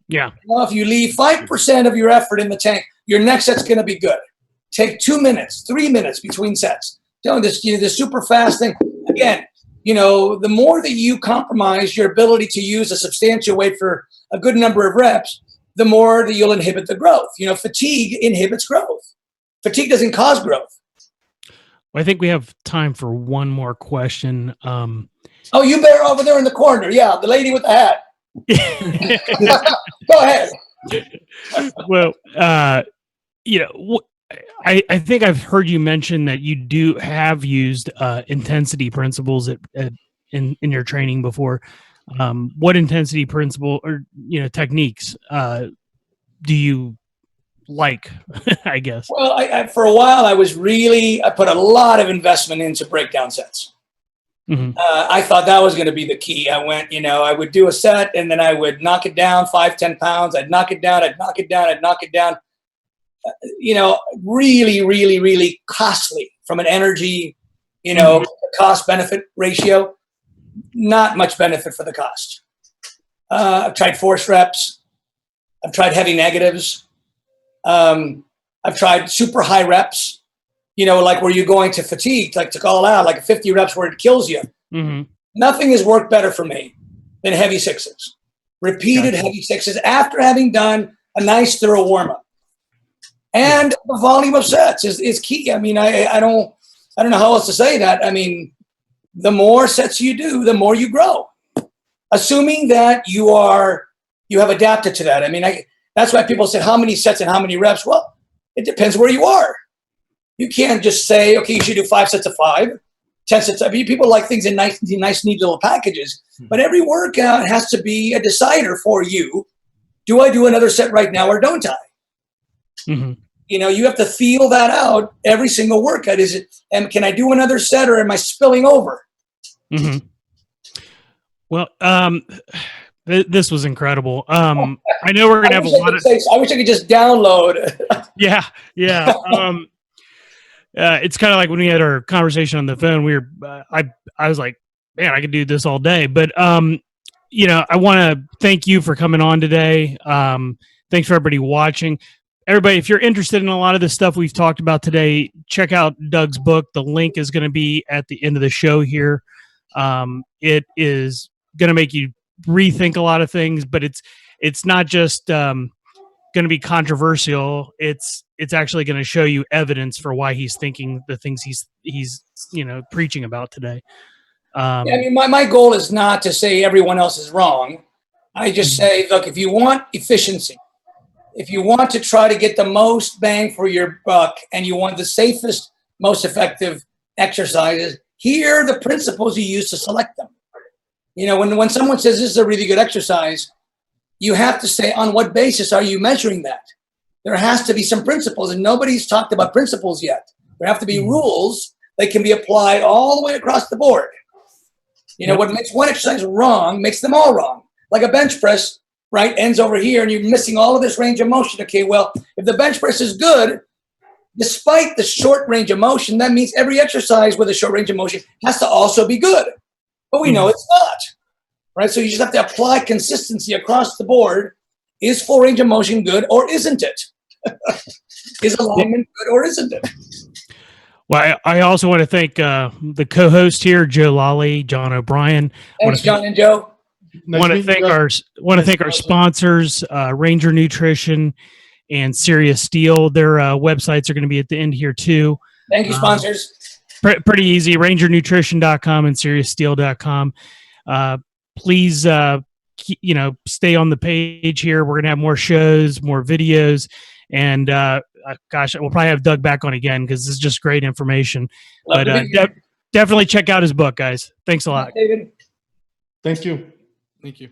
Yeah. Well, if you leave 5% of your effort in the tank, your next set's going to be good. Take 2 minutes, 3 minutes between sets. This super fast thing. Again, the more that you compromise your ability to use a substantial weight for a good number of reps, the more that you'll inhibit the growth. Fatigue inhibits growth. Fatigue doesn't cause growth. Well, I think we have time for one more question. Oh, you better over there in the corner. Yeah, the lady with the hat. Go ahead. Well, I think I've heard you mention that you have used intensity principles in your training before. What intensity principle or techniques do you like? I guess. Well, I for a while I put a lot of investment into breakdown sets. Mm-hmm. I thought that was going to be the key. I would do a set and then I would knock it down 5-10 pounds. I'd knock it down. I'd knock it down. I'd knock it down. Really, really, really costly from an energy, cost benefit ratio. Not much benefit for the cost. I've tried force reps. I've tried heavy negatives. I've tried super high reps, like where you're going to fatigue, like to call out, like 50 reps where it kills you. Mm-hmm. Nothing has worked better for me than heavy sixes. Repeated heavy sixes after having done a nice thorough warm-up. And the volume of sets is key. I mean, I don't know how else to say that. I mean, the more sets you do, the more you grow. Assuming that you have adapted to that. I mean, that's why people say how many sets and how many reps. Well, it depends where you are. You can't just say, okay, you should do 5 sets of 5, 10 sets. I mean, people like things in nice, neat little packages. But every workout has to be a decider for you. Do I do another set right now or don't I? Mm-hmm. You have to feel that out every single workout. And can I do another set or am I spilling over? Mm-hmm. Well, this was incredible. I know we're gonna have a lot of. I wish I could just download. Yeah. It's kind of like when we had our conversation on the phone. I was like, man, I could do this all day. But I want to thank you for coming on today. Thanks for everybody watching. Everybody, if you're interested in a lot of the stuff we've talked about today, check out Doug's book. The link is going to be at the end of the show here. It is going to make you rethink a lot of things, but it's not just going to be controversial. It's actually going to show you evidence for why he's thinking the things he's preaching about today. I mean, my goal is not to say everyone else is wrong. I just say, look, if you want efficiency, if you want to try to get the most bang for your buck and you want the safest, most effective exercises, here are the principles you use to select them. When someone says this is a really good exercise, you have to say, on what basis are you measuring that? There has to be some principles, and nobody's talked about principles yet. There have to be rules that can be applied all the way across the board. What makes one exercise wrong makes them all wrong. Like a bench press, right, ends over here, and you're missing all of this range of motion. Okay, well, if the bench press is good, despite the short range of motion, that means every exercise with a short range of motion has to also be good. But we know it's not, right? So you just have to apply consistency across the board. Is full range of motion good or isn't it? Is alignment good or isn't it? Well, I also want to thank the co-host here, Joe Lally, John O'Brien. Thanks, John and Joe. Want to thank our sponsors, Ranger Nutrition and Sirius Steel. Their websites are going to be at the end here too. Thank you, sponsors. Pretty easy. RangerNutrition.com and SiriusSteel.com. Please, stay on the page here. We're going to have more shows, more videos, and we'll probably have Doug back on again because this is just great information. Love but definitely check out his book, guys. Thanks a lot. David. Thank you. Thank you.